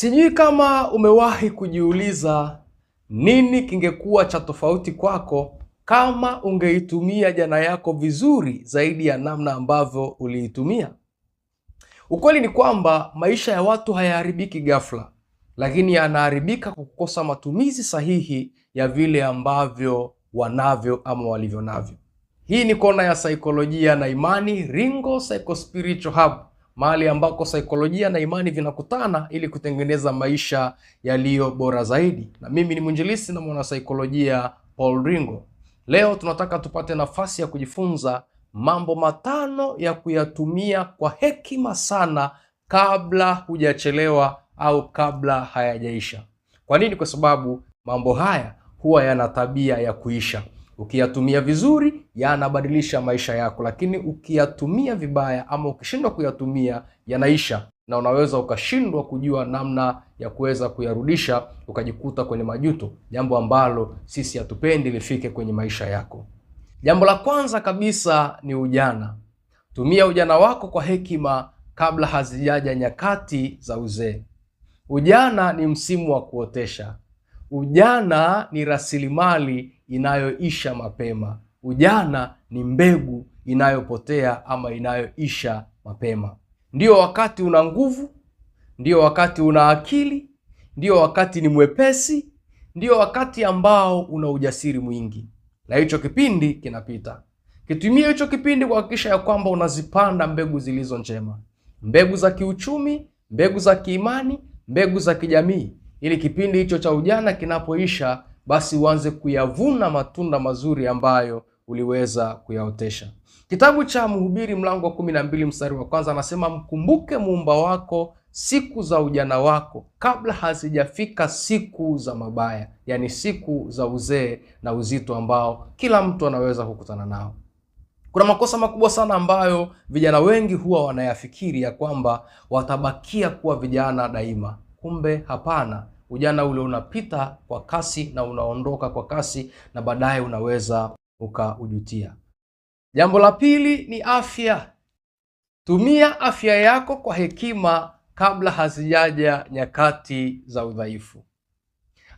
Sijui kama umewahi kujiuliza nini kingekuwa cha tofauti kwako kama ungeitumia jana yako vizuri zaidi ya namna ambavyo uliitumia. Ukweli ni kwamba maisha ya watu hayaharibiki ghafla, lakini yanaharibika kwa kukosa matumizi sahihi ya vile ambavyo wanavyo ama walivyo navyo. Hii ni kona ya saikolojia na imani, Ringo Psycho-Spiritual Hub, mahali ambako saikolojia na imani vinakutana ili kutengeneza maisha yaliyo bora zaidi. Na mimi ni mwinjilisti na mwanasaikolojia Paul Ringo. Leo tunataka tupate nafasi ya kujifunza mambo matano ya kuyatumia kwa hekima sana kabla hujachelewa au kabla hayajaisha. Kwa nini? Kwa sababu mambo haya huwa yana tabia ya kuisha. Ukiyatumia vizuri yanabadilisha maisha yako, lakini ukiyatumia vibaya ama ukishindwa kuyatumia yanaisha, na unaweza ukashindwa kujua namna ya kuweza kuyarudisha, ukajikuta kwenye majuto, jambo ambalo sisi hatupendi lifike kwenye maisha yako. Jambo la kwanza kabisa ni ujana. Tumia ujana wako kwa hekima kabla hazijaja nyakati za uzee. Ujana ni msimu wa kuotesha. Ujana ni rasilimali inayoisha mapema. Ujana ni mbegu inayopotea ama inayoisha mapema. Ndio wakati una nguvu, ndio wakati una akili, ndio wakati ni mwepesi, ndio wakati ambao una ujasiri mwingi. Na hicho kipindi kinapita. Kitumia hicho kipindi kuhakikisha ya kwamba unazipanda mbegu zilizo njema. Mbegu za kiuchumi, mbegu za kiimani, mbegu za kijamii. Ili kipindi hicho cha ujana kinapoisha, basi uanze kuyavuna matunda mazuri ambayo uliweza kuyaotesha. Kitabu cha Mhubiri mlango wa 12 mstari wa kwanza anasema, mkumbuke Muumba wako siku za ujana wako kabla hazijafika siku za mabaya, yani siku za uzee na uzito ambao kila mtu anaweza kukutana nao. Kuna makosa makubwa sana ambayo vijana wengi huwa wanayafikiri ya kwamba watabakia kuwa vijana daima. Kumbe hapana. Ujana ule unapita kwa kasi na unaondoka kwa kasi, na baadaye unaweza ukaujutia. Jambo la pili ni afya. Tumia afya yako kwa hekima kabla hazijaja nyakati za udhaifu.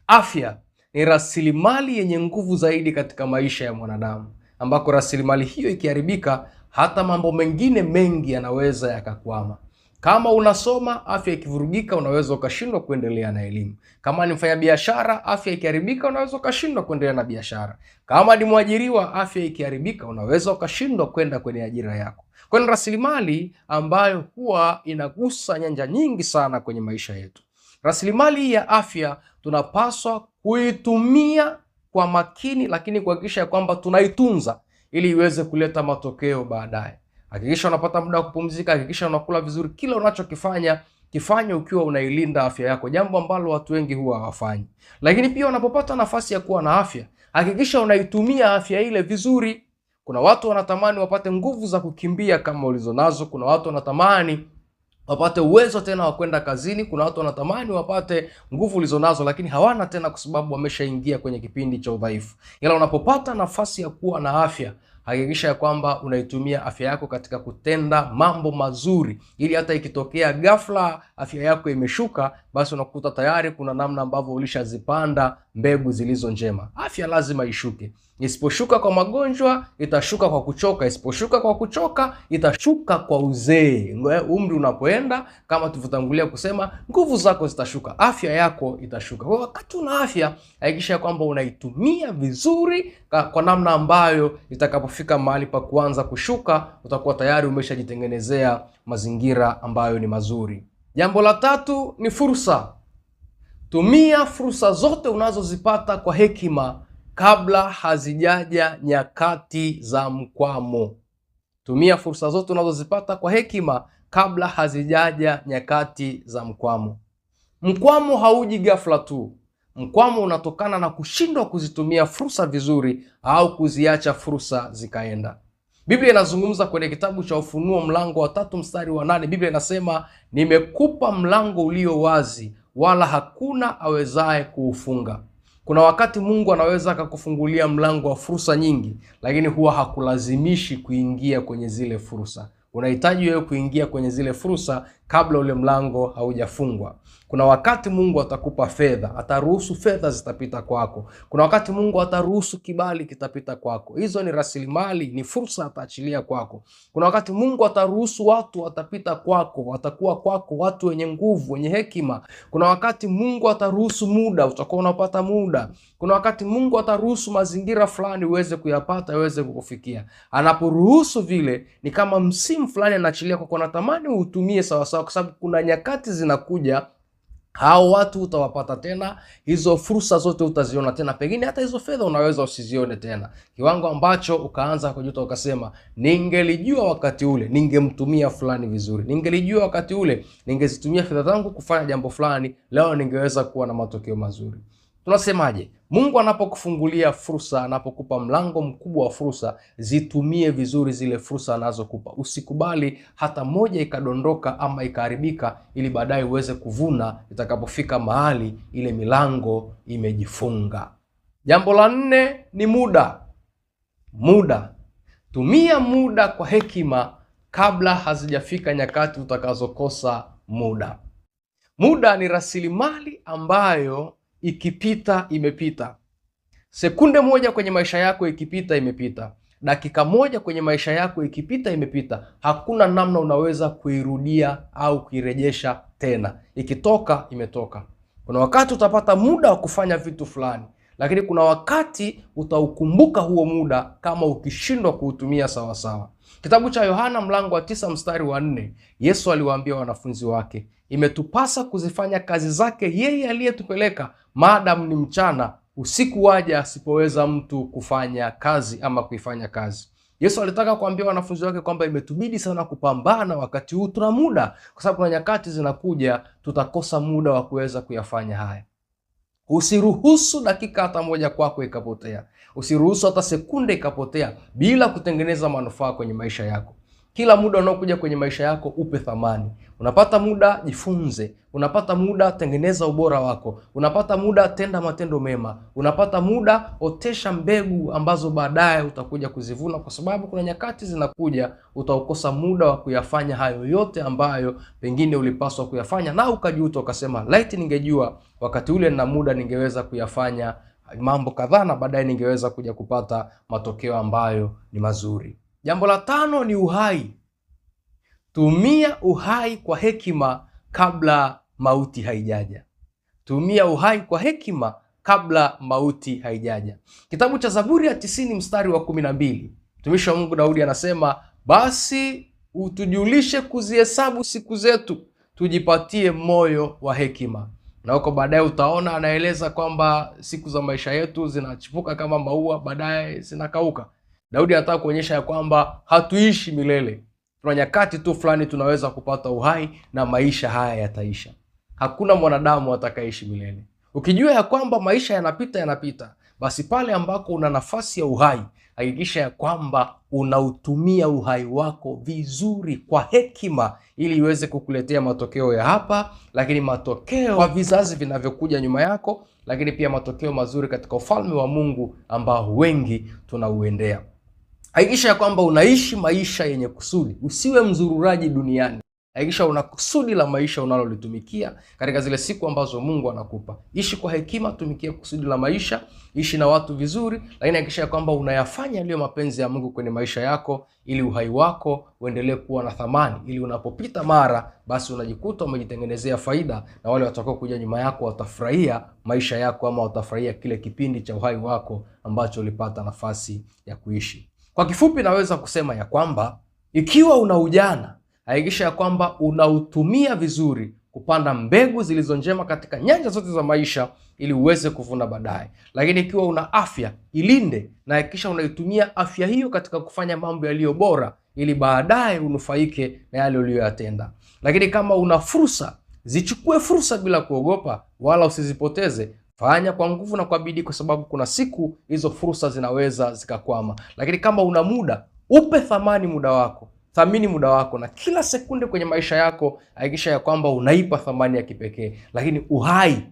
Afya ni rasilimali yenye nguvu zaidi katika maisha ya mwanadamu, ambako rasilimali hiyo ikiharibika, hata mambo mengine mengi yanaweza yakakwama. Kama unasoma, afya ikivurugika, unaweza ukashindwa kuendelea na elimu. Kama ni mfanyabiashara, afya ikiharibika, unaweza ukashindwa kuendelea na biashara. Kama ni mwajiriwa, afya ikiharibika, unaweza ukashindwa kwenda kwenye ajira yako. Kwa ni rasilimali ambayo huwa inagusa nyanja nyingi sana kwenye maisha yetu. Rasilimali ya afya tunapaswa kuitumia kwa makini, lakini kuhakikisha kwamba tunaitunza ili iweze kuleta matokeo baadaye. Hakikisha unapata muda wa kupumzika, hakikisha unakula vizuri. Kila unachokifanya kifanye ukiwa unailinda afya yako, jambo ambalo watu wengi huwa hawafanyi. Lakini pia unapopata nafasi ya kuwa na afya, hakikisha unaitumia afya ile vizuri. Kuna watu wanatamani wapate nguvu za kukimbia kama ulizonazo. Kuna watu wanatamani wapate uwezo tena wa kwenda kazini. Kuna watu wanatamani wapate nguvu ulizonazo, lakini hawana tena kwa sababu wameshaingia kwenye kipindi cha udhaifu. Ila unapopata nafasi ya kuwa na afya, hakikisha ya kwamba unaitumia afya yako katika kutenda mambo mazuri, ili hata ikitokea ghafla afya yako imeshuka, basi unakuta tayari kuna namna ambavyo ulishazipanda mbegu zilizo njema. Afya lazima ishuke. Isiposhuka kwa magonjwa, itashuka kwa kuchoka. Isiposhuka kwa kuchoka, itashuka kwa uzee. Umri unapoenda, kama tulivyotangulia kusema, nguvu zako zitashuka, afya yako itashuka. Kwa wakati una afya, hakikisha kwamba unaitumia vizuri kwa namna ambayo itakapofika mahali pa kuanza kushuka, utakuwa tayari umeshajitengenezea mazingira ambayo ni mazuri. Jambo la tatu ni fursa. Tumia fursa zote unazozipata kwa hekima kabla hazijaja nyakati za mkwamo. Tumia fursa zote unazozipata kwa hekima kabla hazijaja nyakati za mkwamo. Mkwamo hauji ghafla tu. Mkwamo unatokana na kushindwa kuzitumia fursa vizuri au kuziacha fursa zikaenda. Biblia inazungumza kwenye kitabu cha Ufunuo mlango wa 3 mstari wa 8. Biblia inasema, nimekupa mlango ulio wazi, wala hakuna awezaye kuufunga. Kuna wakati Mungu anaweza akakufungulia mlango wa fursa nyingi, lakini huwa hakulazimishi kuingia kwenye zile fursa. Unahitaji wewe kuingia kwenye zile fursa kabla ule mlango haujafungwa. Kuna wakati Mungu atakupa fedha, ataruhusu fedha zitapita kwako. Kuna wakati Mungu ataruhusu kibali kitapita kwako. Hizo ni rasilimali, ni fursa ataachilia kwako. Kuna wakati Mungu ataruhusu watu watapita kwako, watakuwa kwako watu wenye nguvu, wenye hekima. Kuna wakati Mungu ataruhusu muda, utakuwa unapata muda. Kuna wakati Mungu ataruhusu mazingira fulani uweze kuyapata, uweze kukufikia. Anaporuhusu vile, ni kama msimu fulani anaachilia kwako, natamani uutumie sawasawa, kwa sababu kuna nyakati zinakuja hao watu utawapata tena, hizo fursa zote utaziona tena, pengine hata hizo fedha unaweza usizione tena, kiwango ambacho ukaanza kujuta, ukasema ningelijua wakati ule ningemtumia fulani vizuri, ningelijua wakati ule ningezitumia fedha zangu kufanya jambo fulani, leo ningeweza kuwa na matokeo mazuri. Tunasemaje? Mungu anapokufungulia fursa, anapokupa mlango mkubwa wa fursa, zitumie vizuri zile fursa anazokupa. Usikubali hata moja ikadondoka ama ikaharibika, ili baadaye uweze kuvuna itakapofika mahali ile milango imejifunga. Jambo la 4 ni muda. Muda. Tumia muda kwa hekima kabla hazijafika nyakati utakazokosa muda. Muda ni rasilimali ambayo ikipita imepita. Sekunde moja kwenye maisha yako ikipita imepita. Dakika moja kwenye maisha yako ikipita imepita. Hakuna namna unaweza kuirudia au kuirejesha tena. Ikitoka imetoka. Kuna wakati utapata muda wa kufanya vitu fulani, lakini kuna wakati utaukumbuka huo muda kama ukishindwa kuutumia sawa sawa. Kitabu cha Yohana mlango wa 9 mstari wa 4, Yesu aliwaambia wanafunzi wake, imetupasa kuzifanya kazi zake yeye aliyetupeleka maadamu ni mchana, usiku waja asipoweza mtu kufanya kazi ama kuifanya kazi. Yesu alitaka kuambia wanafunzi wake kwamba imetubidi sana kupambana wakati huu tuna muda, kwa sababu kuna nyakati zinakuja tutakosa muda wa kuweza kuyafanya haya. Usiruhusu dakika hata moja kwako ikapotea. Usiruhusu hata sekunde ikapotea bila kutengeneza manufaa kwenye maisha yako. Kila muda unaokuja kwenye maisha yako upe thamani. Unapata muda, jifunze. Unapata muda, tengeneza ubora wako. Unapata muda, tenda matendo mema. Unapata muda, otesha mbegu ambazo baadaye utakuja kuzivuna, kwa sababu kuna nyakati zinakuja utaukosa muda wa kuyafanya hayo yote ambayo pengine ulipaswa kuyafanya, na ukajuta ukasema, laiti ningejua wakati ule na muda ningeweza kuyafanya mambo kadhaa, na baadaye ningeweza kuja kupata matokeo ambayo ni mazuri. Jambo la 5 ni uhai. Tumia uhai kwa hekima kabla mauti haijaja. Tumia uhai kwa hekima kabla mauti haijaja. Kitabu cha Zaburi ya 90 mstari wa 12, mtumishi wa Mungu Daudi anasema, basi utujulishe kuzihesabu siku zetu, tujipatie moyo wa hekima. Na huko baadaye utaona anaeleza kwamba siku za maisha yetu zinachipuka kama maua, baadaye zinakauka. Daudi anataka kuonyesha ya kwamba hatuishi milele. Kuna nyakati tu fulani tunaweza kupata uhai na maisha haya yataisha. Hakuna mwanadamu atakayeishi milele. Ukijua ya kwamba maisha yanapita, basi pale ambako una nafasi ya uhai, hakikisha ya kwamba unautumia uhai wako vizuri kwa hekima, ili iweze kukuletea matokeo ya hapa, lakini matokeo kwa vizazi vinavyokuja nyuma yako, lakini pia matokeo mazuri katika ufalme wa Mungu ambao wengi tunauendea. Hakikisha ya kwamba unaishi maisha yenye kusudi. Usiwe mzururaji duniani. Hakikisha una kusudi la maisha unalolitumikia katika zile siku ambazo Mungu anakupa. Ishi kwa hekima, tumikia kusudi la maisha, ishi na watu vizuri, lakini hakikisha ya kwamba unayafanya yaliyo mapenzi ya Mungu kwenye maisha yako, ili uhai wako uendelee kuwa na thamani, ili unapopita mara, basi unajikuta umejitengenezea faida, na wale watakao kuja nyuma yako watafurahia maisha yako, ama watafurahia kile kipindi cha uhai wako ambacho ulipata nafasi ya kuishi. Kwa kifupi, naweza kusema ya kwamba ikiwa una ujana, hakikisha ya kwamba unautumia vizuri kupanda mbegu zilizo njema katika nyanja zote za maisha, ili uweze kuvuna baadaye. Lakini ikiwa una afya, ilinde na hakikisha unaitumia afya hiyo katika kufanya mambo yaliyo bora, ili baadaye unufaike na yale uliyoyatenda. Lakini kama una fursa, zichukue fursa bila kuogopa, wala usizipoteze. Fanya kwa nguvu na kwa bidii, kwa sababu kuna siku hizo fursa zinaweza zikakwama. Lakini kama una muda, upe thamani muda wako. Thamini muda wako, na kila sekunde kwenye maisha yako hakikisha ya kwamba unaipa thamani ya kipekee. Lakini uhai,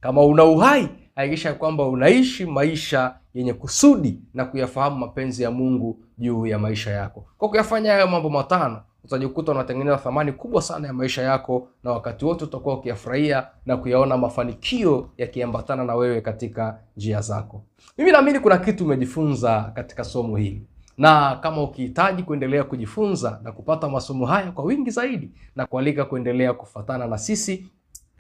kama una uhai, hakikisha ya kwamba unaishi maisha yenye kusudi na kuyafahamu mapenzi ya Mungu juu ya maisha yako. Kwa kuyafanya hayo mambo 5, utajikuta unatengeneza thamani kubwa sana ya maisha yako, na wakati wote utakuwa ukiyafurahia na kuyaona mafanikio yakiambatana na wewe katika njia zako. Mimi naamini kuna kitu umejifunza katika somo hili, na kama ukihitaji kuendelea kujifunza na kupata masomo haya kwa wingi zaidi, na kualika kuendelea kufuatana na sisi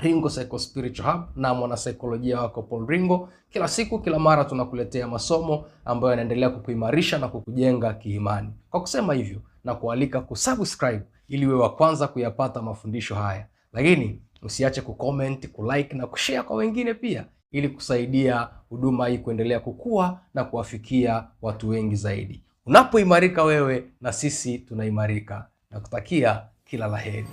Ringo Psycho Spiritual Hub na mwanasaikolojia wako Paul Ringo. Kila siku, kila mara tunakuletea masomo ambayo yanaendelea kukuimarisha na kukujenga kiimani. Kwa kusema hivyo, na kualika kusubscribe ili uwe wa kwanza kuyapata mafundisho haya. Lakini usiache kucomment, kulike na kushare kwa wengine pia, ili kusaidia huduma hii kuendelea kukua na kuwafikia watu wengi zaidi. Unapoimarika wewe, na sisi tunaimarika. Na kutakia kila laheri.